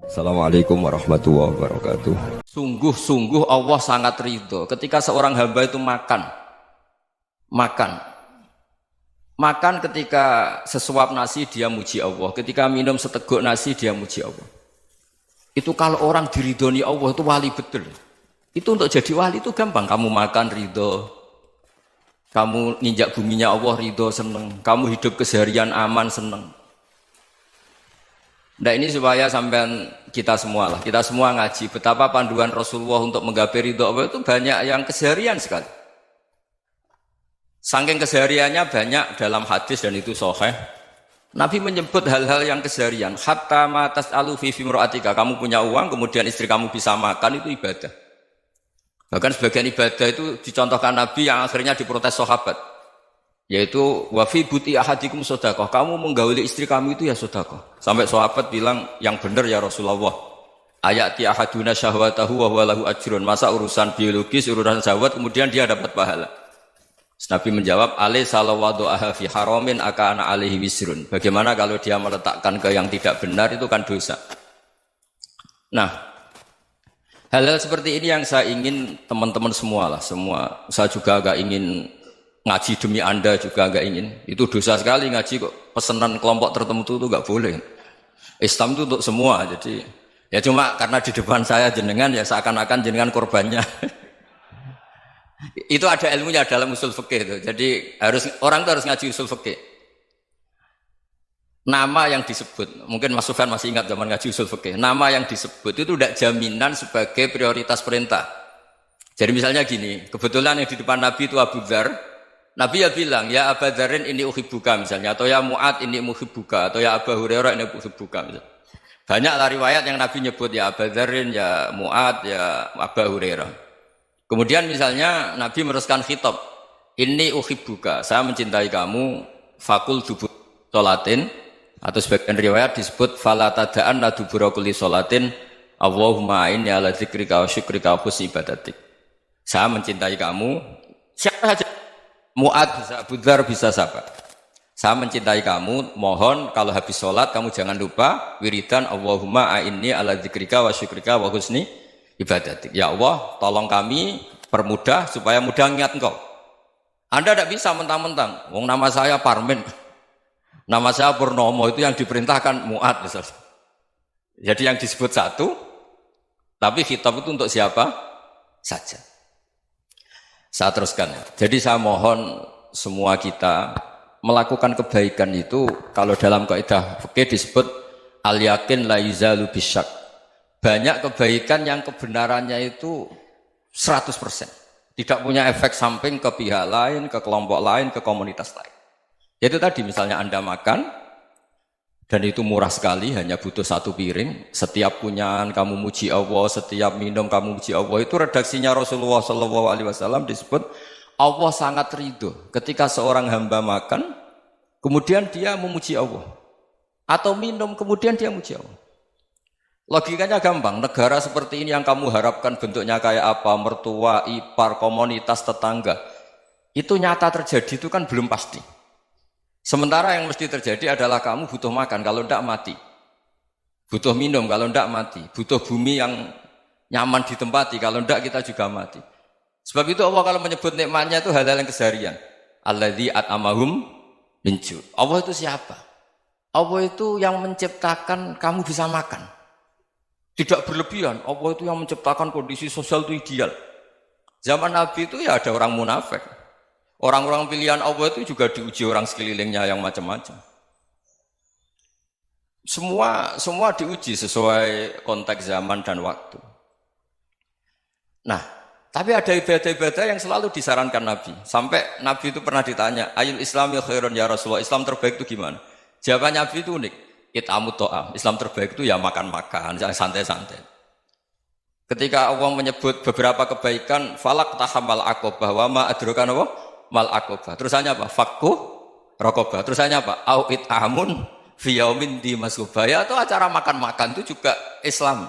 Assalamualaikum warahmatullahi wabarakatuh. Sungguh-sungguh Allah sangat ridho ketika seorang hamba itu makan, makan ketika sesuap nasi dia muji Allah, ketika minum seteguk nasi dia muji Allah. Itu kalau orang diridhoni Allah itu wali betul. Itu untuk jadi wali itu gampang. Kamu makan ridho, kamu nginjak buminya Allah ridho seneng, kamu hidup keseharian aman seneng. Nah ini supaya sampean kita semua ngaji betapa panduan Rasulullah untuk menggapai ridho Allah itu banyak yang keseharian sekali. Saking kesehariannya banyak dalam hadis dan itu sahih. Nabi menyebut hal-hal yang keseharian. Hatta ma tas'alu fi fimra'atika. Kamu punya uang kemudian istri kamu bisa makan itu ibadah. Bahkan sebagian ibadah itu dicontohkan Nabi yang akhirnya diprotes sahabat. Yaitu wafi buti ahadikum sodakoh, kamu menggauli istri kamu itu ya sodakoh. Sampai sahabat bilang yang benar ya Rasulullah. Ayati ahaduna syahwatahu wa huwa lahu ajrun. Masa urusan biologis, urusan syahwat kemudian dia dapat pahala. Nabi menjawab, alai salawadu'aha fi haramin akana alaihi wisrun. Bagaimana kalau dia meletakkan ke yang tidak benar itu kan dosa. Nah, hal-hal seperti ini yang saya ingin teman-teman semua. Saya juga agak ingin ngaji demi Anda juga agak ingin. Itu dosa sekali ngaji kok pesanan kelompok tertentu itu enggak boleh. Islam itu untuk semua. Jadi ya cuma karena di depan saya jenengan ya seakan-akan jenengan korbannya. Itu ada ilmunya dalam usul fikih itu. Jadi orang itu harus ngaji usul fikih. Nama yang disebut, mungkin Mas Sufyan masih ingat zaman ngaji usul fikih. Nama yang disebut itu tidak jaminan sebagai prioritas perintah. Jadi misalnya gini, kebetulan yang di depan Nabi itu Abu Dzar. Nabi ya bilang, ya Abu Dzarin ini uhibbuka misalnya, atau ya Mu'ad ini muhibbuka, atau ya Abu Hurairah ini uhibbuka misalnya. Banyaklah riwayat yang Nabi nyebut ya Abu Dzarin, ya Mu'ad, ya Abu Hurairah. Kemudian misalnya Nabi meneruskan khitab, ini uhibbuka, saya mencintai kamu, fakul dubur sholatin, atau sebagian riwayat disebut fala tada'an la dubura kulli sholatin, Allahumma inni ala dzikrika wa syukrika wa husni ibadatik. Saya mencintai kamu, siapa saja. Mu'ad bisa, Abu Dzar bisa siapa? Saya mencintai kamu, mohon kalau habis sholat kamu jangan lupa wiridan Allahumma a'inni ala dzikrika wa syukrika wa husni ibadatik. Ya Allah, tolong kami permudah supaya mudah ingat engkau. Anda tidak bisa mentang-mentang, wong nama saya Parmin, nama saya Purnomo, itu yang diperintahkan Mu'ad misalnya. Jadi yang disebut satu, tapi khitab itu untuk siapa saja. Saya teruskan. Jadi saya mohon semua kita melakukan kebaikan itu kalau dalam kaidah fikih disebut al yakin la yuzalu bisyak. Banyak kebaikan yang kebenarannya itu 100%. Tidak punya efek samping ke pihak lain, ke kelompok lain, ke komunitas lain. Yaitu tadi misalnya Anda makan dan itu murah sekali, hanya butuh satu piring. Setiap punyaan kamu muji Allah, setiap minum kamu muji Allah. Itu redaksinya Rasulullah SAW disebut Allah sangat ridho ketika seorang hamba makan, kemudian dia memuji Allah. Atau minum, kemudian dia muji Allah. Logikanya gampang, negara seperti ini yang kamu harapkan bentuknya kayak apa, mertua, ipar, komunitas, tetangga. Itu nyata terjadi itu kan belum pasti. Sementara yang mesti terjadi adalah kamu butuh makan, kalau tidak mati. Butuh minum, kalau tidak mati. Butuh bumi yang nyaman ditempati, kalau tidak kita juga mati. Sebab itu Allah kalau menyebut nikmatnya itu hal-hal yang keseharian. Alladzi at'amahum min ju'. Allah itu siapa? Allah itu yang menciptakan kamu bisa makan. Tidak berlebihan. Allah itu yang menciptakan kondisi sosial itu ideal. Zaman Nabi itu ya ada orang munafik. Orang-orang pilihan Allah itu juga diuji orang sekelilingnya yang macam-macam. Semua diuji sesuai konteks zaman dan waktu. Nah, tapi ada ibadah-ibadah yang selalu disarankan Nabi. Sampai Nabi itu pernah ditanya, ayul islami khairun ya Rasulullah, Islam terbaik itu gimana? Jawaban Nabi itu unik. It'amut to'am. Islam terbaik itu ya makan-makan, jangan santai-santai. Ketika Allah menyebut beberapa kebaikan, falak tahamal aqobah wa ma adrokan Allah mal aqobah. Terusannya apa? Fakku raqobah. Terusannya apa? Au it'amun fi yaumin di masghubah. Ya itu acara makan-makan itu juga Islam.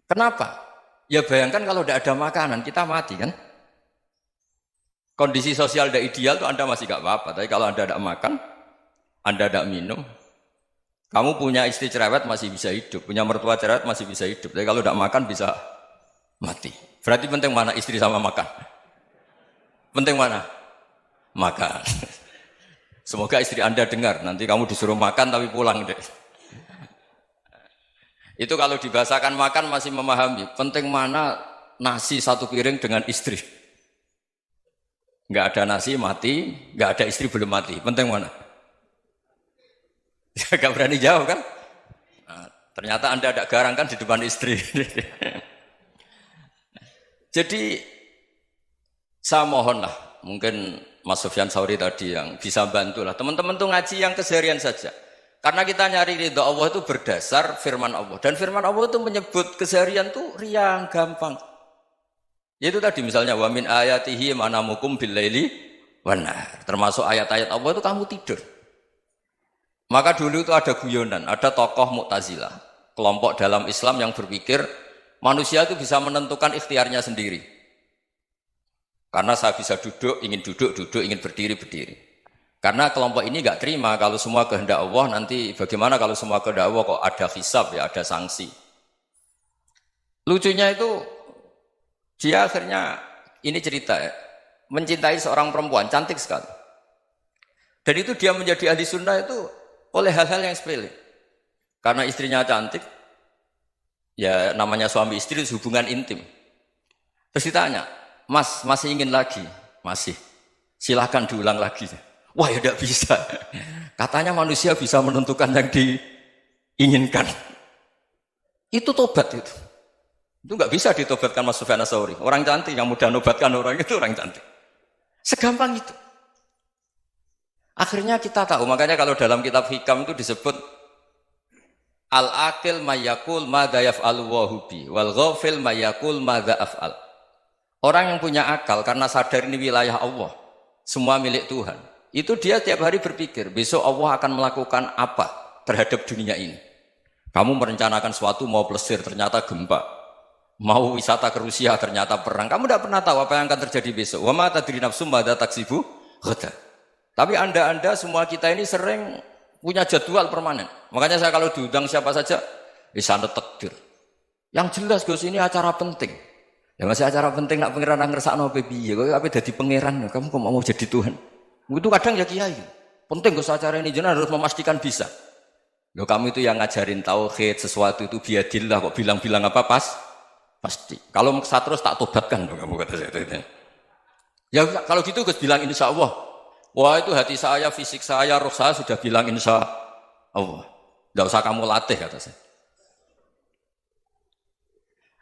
Kenapa? Ya bayangkan kalau tidak ada makanan kita mati kan? Kondisi sosial tidak ideal itu Anda masih gak apa-apa. Tapi kalau Anda tidak makan, Anda tidak minum, Kamu punya istri cerewet masih bisa hidup, punya mertua cerewet masih bisa hidup. Tapi kalau tidak makan bisa mati. Berarti penting mana istri sama makan? Penting mana? Makan. Semoga istri Anda dengar, nanti kamu disuruh makan tapi pulang deh. Itu kalau dibahasakan makan masih memahami. Penting mana nasi satu piring dengan istri. Nggak ada nasi mati, nggak ada istri belum mati. Penting mana? Gak berani jawab kan? Nah, ternyata Anda ada garang kan di depan istri. Jadi saya mohonlah, mungkin Mas Sufyan Sauri tadi yang bisa bantulah. Teman-teman tuh ngaji yang keseharian saja. Karena kita nyari ridha Allah itu berdasar firman Allah. Dan firman Allah itu menyebut keseharian tuh riang, gampang. Yaitu tadi misalnya wa min ayatihi manamukum billaili wan nahar. Termasuk ayat-ayat Allah itu kamu tidur. Maka dulu itu ada guyonan, ada tokoh Mu'tazilah, kelompok dalam Islam yang berpikir manusia itu bisa menentukan ikhtiarnya sendiri. Karena saya bisa duduk, ingin berdiri, berdiri. Karena kelompok ini nggak terima kalau semua kehendak Allah, nanti bagaimana kalau semua kehendak Allah kok ada hisab ya, ada sanksi. Lucunya itu dia akhirnya, ini cerita ya, mencintai seorang perempuan, cantik sekali. Dan itu dia menjadi ahli sunnah itu oleh hal-hal yang sepele. Karena istrinya cantik, ya namanya suami istri hubungan intim. Terus ditanya, Mas, masih ingin lagi? Masih. Silahkan diulang lagi. Wah ya tidak bisa. Katanya manusia bisa menentukan yang diinginkan. Itu tobat itu. Itu nggak bisa ditobatkan Mas Sufyan Ats-Tsauri. Orang cantik yang mudah nobatkan orang itu orang cantik. Segampang itu. Akhirnya kita tahu, makanya kalau dalam kitab Hikam itu disebut al-aqil mayyakul madza yaf'alu wa hubi wal ghafil mayyakul madza af'al. Orang yang punya akal karena sadar ini wilayah Allah, semua milik Tuhan. Itu dia tiap hari berpikir, besok Allah akan melakukan apa terhadap dunia ini. Kamu merencanakan sesuatu mau plesir, ternyata gempa. Mau wisata ke Rusia, ternyata perang. Kamu tidak pernah tahu apa yang akan terjadi besok. Wa ma tadri nafsum madza taksibu ghadan. Tapi anda semua kita ini sering punya jadwal permanen. Makanya saya kalau diundang siapa saja, sana takdir. Yang jelas Gus ini acara penting. Ya masih acara penting nak pangeran ngersakno piye? Kok ape dadi pangeran? Kamu kok mau jadi Tuhan? Itu kadang ya kiai. Penting Gus acara ini jenengan harus memastikan bisa. Loh kamu itu yang ngajarin tauhid, sesuatu itu biadillah kok bilang-bilang apa pasti. Kalau maksa terus tak tobatkan loh kamu kata saya. Ya kalau gitu Gus bilang insya Allah. Wah itu hati saya, fisik saya, roh saya sudah bilang insya Allah. Tidak usah kamu latih kata saya.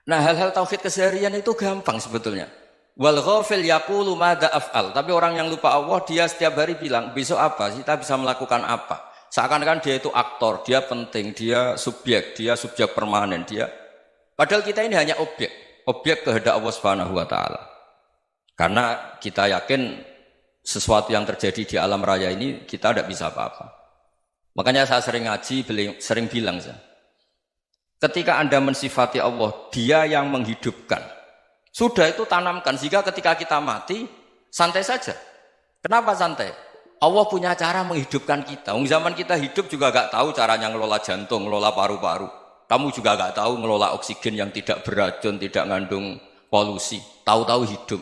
Nah hal-hal tauhid keseharian itu gampang sebetulnya. Wal ghafil yaqulu madza af'al. Tapi orang yang lupa Allah dia setiap hari bilang besok apa? Kita bisa melakukan apa? Seakan-akan dia itu aktor, dia penting, dia subjek permanen, dia. Padahal kita ini hanya objek kehendak Allah Subhanahu wa taala. Karena kita yakin sesuatu yang terjadi di alam raya ini kita tidak bisa apa-apa. Makanya saya sering ngaji, sering bilang saya. Ketika Anda mensifati Allah, Dia yang menghidupkan. Sudah itu tanamkan sehingga ketika kita mati santai saja. Kenapa santai? Allah punya cara menghidupkan kita. Zaman kita hidup juga gak tahu caranya ngelola jantung, ngelola paru-paru. Kamu juga gak tahu ngelola oksigen yang tidak beracun, tidak ngandung polusi. Tahu-tahu hidup.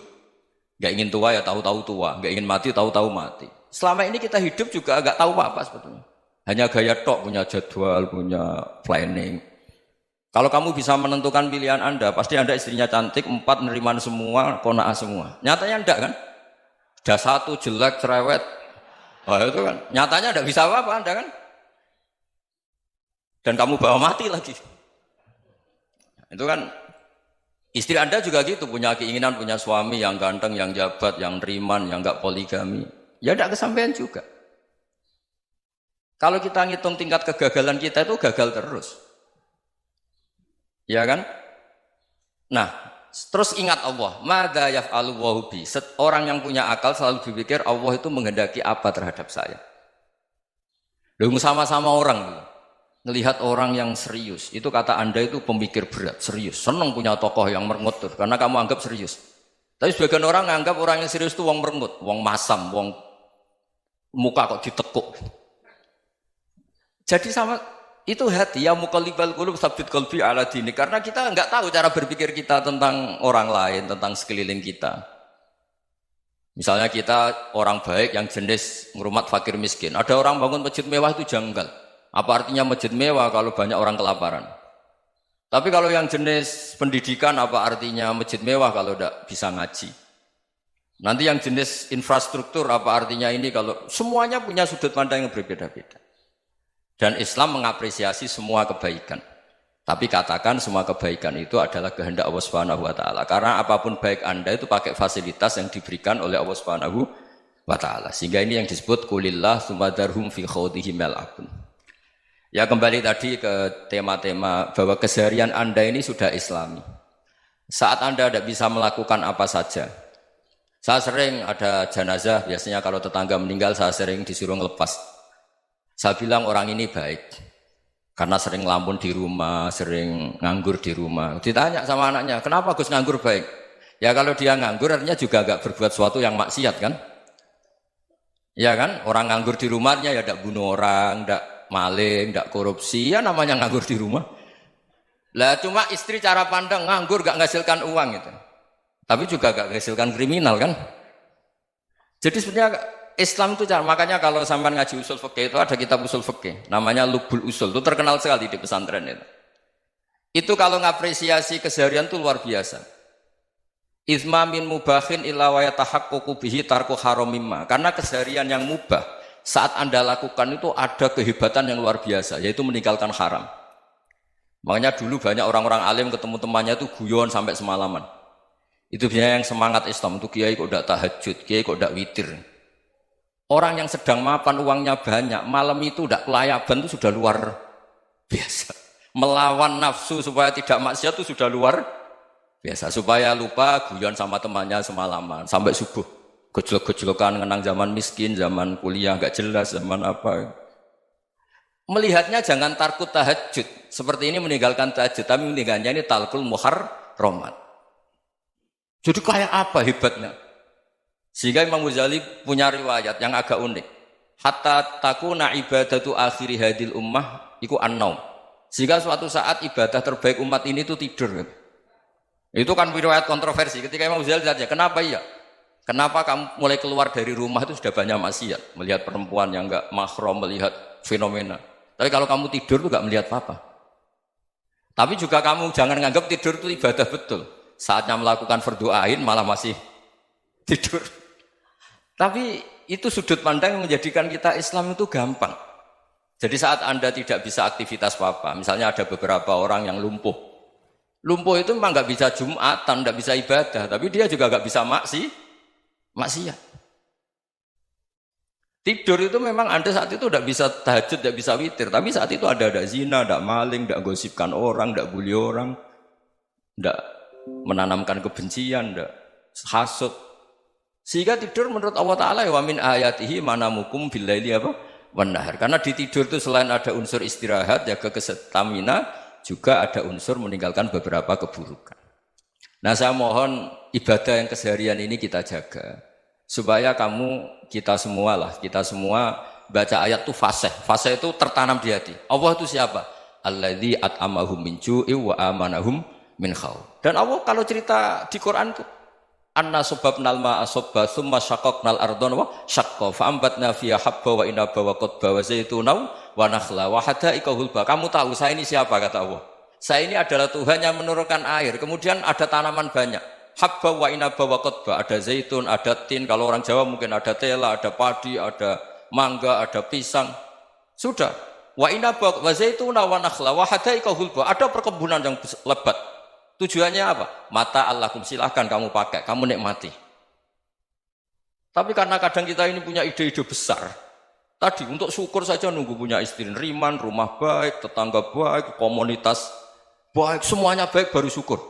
Gak ingin tua ya tahu-tahu tua, gak ingin mati tahu-tahu mati. Selama ini kita hidup juga gak tahu apa-apa sebetulnya. Hanya gaya tok, punya jadwal, punya planning. Kalau kamu bisa menentukan pilihan Anda, pasti Anda istrinya cantik, 4 neriman semua, qanaah semua. Nyatanya enggak kan? Ada 1 jelek, cerewet. Wah itu kan, nyatanya enggak bisa apa-apa Anda kan? Dan kamu bawa mati lagi. Itu kan, istri Anda juga gitu, punya keinginan, punya suami yang ganteng, yang jabat, yang neriman, yang enggak poligami. Ya enggak kesampaian juga. Kalau kita ngitung tingkat kegagalan kita itu gagal terus. Ya kan? Nah, terus ingat Allah, madza yaf'alu wa bi. Orang yang punya akal selalu berpikir Allah itu menghendaki apa terhadap saya. Lalu sama-sama orang melihat orang yang serius, itu kata Anda itu pemikir berat, serius, senang punya tokoh yang merengut karena kamu anggap serius. Tapi sebagian orang menganggap orang yang serius itu wong merengut, wong masam, wong muka kok ditekuk. Jadi sama Itu hati, ya muqallibal qulub tsabbit qalbi ala dini. Karena kita nggak tahu cara berpikir kita tentang orang lain, tentang sekeliling kita. Misalnya kita orang baik yang jenis ngurmat fakir miskin. Ada orang bangun masjid mewah itu janggal. Apa artinya masjid mewah kalau banyak orang kelaparan? Tapi kalau yang jenis pendidikan, apa artinya masjid mewah kalau tidak bisa ngaji? Nanti yang jenis infrastruktur, apa artinya ini kalau semuanya punya sudut pandang yang berbeda-beda. Dan Islam mengapresiasi semua kebaikan. Tapi katakan semua kebaikan itu adalah kehendak Allah Subhanahu wa taala. Karena apapun baik Anda itu pakai fasilitas yang diberikan oleh Allah Subhanahu wa taala. Sehingga ini yang disebut qulillah tsumadarhum fi khawdihim yal'abun. Ya kembali tadi ke tema-tema bahwa keseharian Anda ini sudah Islami. Saat Anda tidak bisa melakukan apa saja. Saya sering ada jenazah, biasanya kalau tetangga meninggal saya sering disuruh ngelepas. Saya bilang orang ini baik karena sering ngelamun di rumah, sering nganggur di rumah. Ditanya sama anaknya, kenapa Gus nganggur baik? Ya kalau dia nganggur artinya juga agak berbuat sesuatu yang maksiat kan? Ya kan? Orang nganggur di rumahnya ya tidak bunuh orang, tidak maling, tidak korupsi, ya namanya nganggur di rumah. Lah cuma istri cara pandang nganggur gak menghasilkan uang itu. Tapi juga gak menghasilkan kriminal kan? Jadi sebenarnya Islam itu cara, makanya kalau sampai ngaji usul fikih itu ada kitab usul fikih, namanya Lubul Usul, itu terkenal sekali di pesantren itu. Itu kalau ngapresiasi keseharian itu luar biasa. Izma min mubahin illa wa yatahaqqaqu bihi tarku haramimma. Karena keseharian yang mubah saat Anda lakukan itu ada kehebatan yang luar biasa, yaitu meninggalkan haram. Makanya dulu banyak orang-orang alim ketemu temannya itu guyon sampai semalaman. Itu biasanya yang semangat Islam itu kiai kok tidak tahajud, kiai kok tidak witir. Orang yang sedang mapan uangnya banyak, malam itu tidak kelayaban itu sudah luar biasa. Melawan nafsu supaya tidak maksiat itu sudah luar biasa. Supaya lupa guyon sama temannya semalaman sampai subuh. Gejlok-gejlokan ngenang zaman miskin, zaman kuliah nggak jelas, zaman apa. Melihatnya jangan takut tahajud. Seperti ini meninggalkan tahajud, tapi meninggalnya ini talqul muharramat. Jadi kayak apa hebatnya? Sehingga Imam Ghazali punya riwayat yang agak unik. Hatta takuna ibadatu akhiri hadil ummah iku an-naum. Sehingga suatu saat ibadah terbaik umat ini itu tidur. Itu kan riwayat kontroversi. Ketika Imam Ghazali tanya, kenapa iya? Kenapa kamu mulai keluar dari rumah itu sudah banyak maksiat? Melihat perempuan yang enggak mahram, melihat fenomena. Tapi kalau kamu tidur itu enggak melihat apa-apa. Tapi juga kamu jangan menganggap tidur itu ibadah betul. Saatnya melakukan fardu ain malah masih tidur. Tapi itu sudut pandang yang menjadikan kita Islam itu gampang. Jadi saat Anda tidak bisa aktivitas apa-apa, misalnya ada beberapa orang yang lumpuh. Lumpuh itu memang nggak bisa Jumatan, nggak bisa ibadah, tapi dia juga nggak bisa maksiat. Tidur itu memang Anda saat itu tidak bisa tahajud, tidak bisa witir, tapi saat itu ada zina, ada maling, tidak gosipkan orang, tidak bully orang, tidak menanamkan kebencian, tidak hasud. Sehingga tidur menurut Allah Ta'ala wa min ayatihi manamukum billaili apa? Wan nahar. Karena di tidur itu selain ada unsur istirahat, jaga kestamina, juga ada unsur meninggalkan beberapa keburukan. Nah saya mohon ibadah yang keseharian ini kita jaga. Supaya kita semua baca ayat itu fasih. Fasih itu tertanam di hati. Allah itu siapa? Alladzi at'amahum min ju'i wa amanahum min khauf. Dan Allah kalau cerita di Quran itu anna subabnal ma'a subba thumma syaqaqnal ardhan wa syaqqa fa ambatna fiha habba wa inaba wa qadba wa zaituna wa nakhla wa hadaika hulba. Kamu tahu saya ini siapa kata Allah? Saya ini adalah Tuhan yang menurunkan air, kemudian ada tanaman banyak. Habba wa inaba wa qadba, ada zaitun, ada tin, kalau orang Jawa mungkin ada tela, ada padi, ada mangga, ada pisang. Sudah. Wa inaba wa zaituna wa nakhla wa hadaika hulba. Ada perkebunan yang lebat. Tujuannya apa? Mata Allahkum, silahkan kamu pakai, kamu nikmati. Tapi karena kadang kita ini punya ide-ide besar. Tadi untuk syukur saja nunggu punya istri riman, rumah baik, tetangga baik, komunitas baik, semuanya baik baru syukur.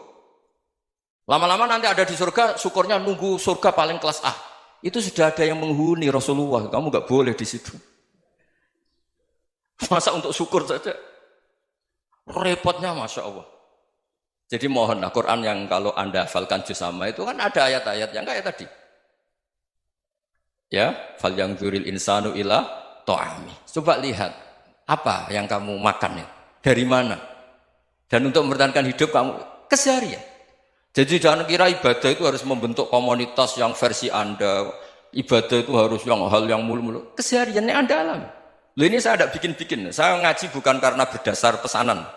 Lama-lama nanti ada di surga, syukurnya nunggu surga paling kelas A. Itu sudah ada yang menghuni Rasulullah, kamu nggak boleh di situ. Masa untuk syukur saja? Repotnya Masya Allah. Jadi mohonlah Quran yang kalau Anda hafalkan juz sama itu kan ada ayat-ayat yang kayak tadi. Ya, fal yang dzuril insanu ila ta'ami. Coba lihat. Apa yang kamu makan ya? Dari mana? Dan untuk mempertahankan hidup kamu keseharian. Jadi jangan kira ibadah itu harus membentuk komunitas yang versi Anda. Ibadah itu harus yang hal yang mulu-mulu. Kesehariannya Anda alami. Loh ini saya tidak bikin-bikin. Saya ngaji bukan karena berdasar pesanan.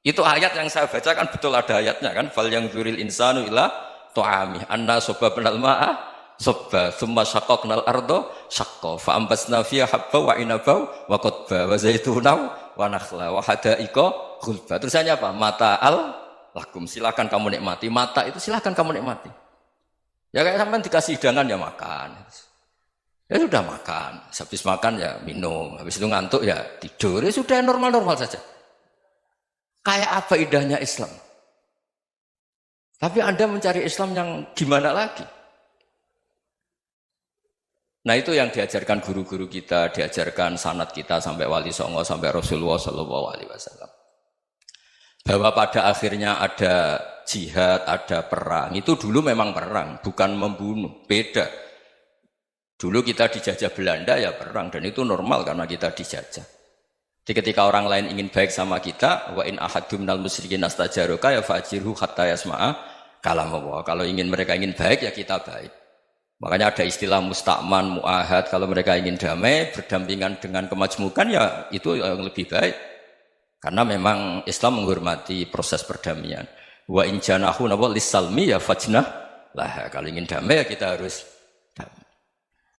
Itu ayat yang saya bacakan betul ada ayatnya kan. Fal yang dzuril insanu ila tu'ami anna sobabnal ma'a sobba thumma syaqaqnal ardo syaqqa fa ambasna fiha habba wa inaba wa qadba wa zaituna wa nakhla wa hada'iqa ghulba. Terusannya apa? Mata'al lakum, silakan kamu nikmati. Mata itu silakan kamu nikmati. Ya kayak sampean dikasih hidangan ya makan. Ya sudah makan, habis makan ya minum, habis itu ngantuk ya tidur. Ya sudah normal-normal saja. Kayak apa indahnya Islam? Tapi Anda mencari Islam yang gimana lagi? Nah itu yang diajarkan guru-guru kita, diajarkan sanad kita sampai Wali Songo, sampai Rasulullah SAW. Bahwa pada akhirnya ada jihad, ada perang. Itu dulu memang perang, bukan membunuh, beda. Dulu kita dijajah Belanda ya perang, dan itu normal karena kita dijajah. Jadi ketika orang lain ingin baik sama kita, wa in ahadum minal musyrikin astajaroka ya fajirhu hatta yasma'a kalam Allah. Kalau mereka ingin baik ya kita baik. Makanya ada istilah musta'man, mu'ahad. Kalau mereka ingin damai, berdampingan dengan kemajmukan ya itu yang lebih baik. Karena memang Islam menghormati proses perdamaian. Wa in janahu lis-salmi ya fajnah lah. Kalau ingin damai ya kita harus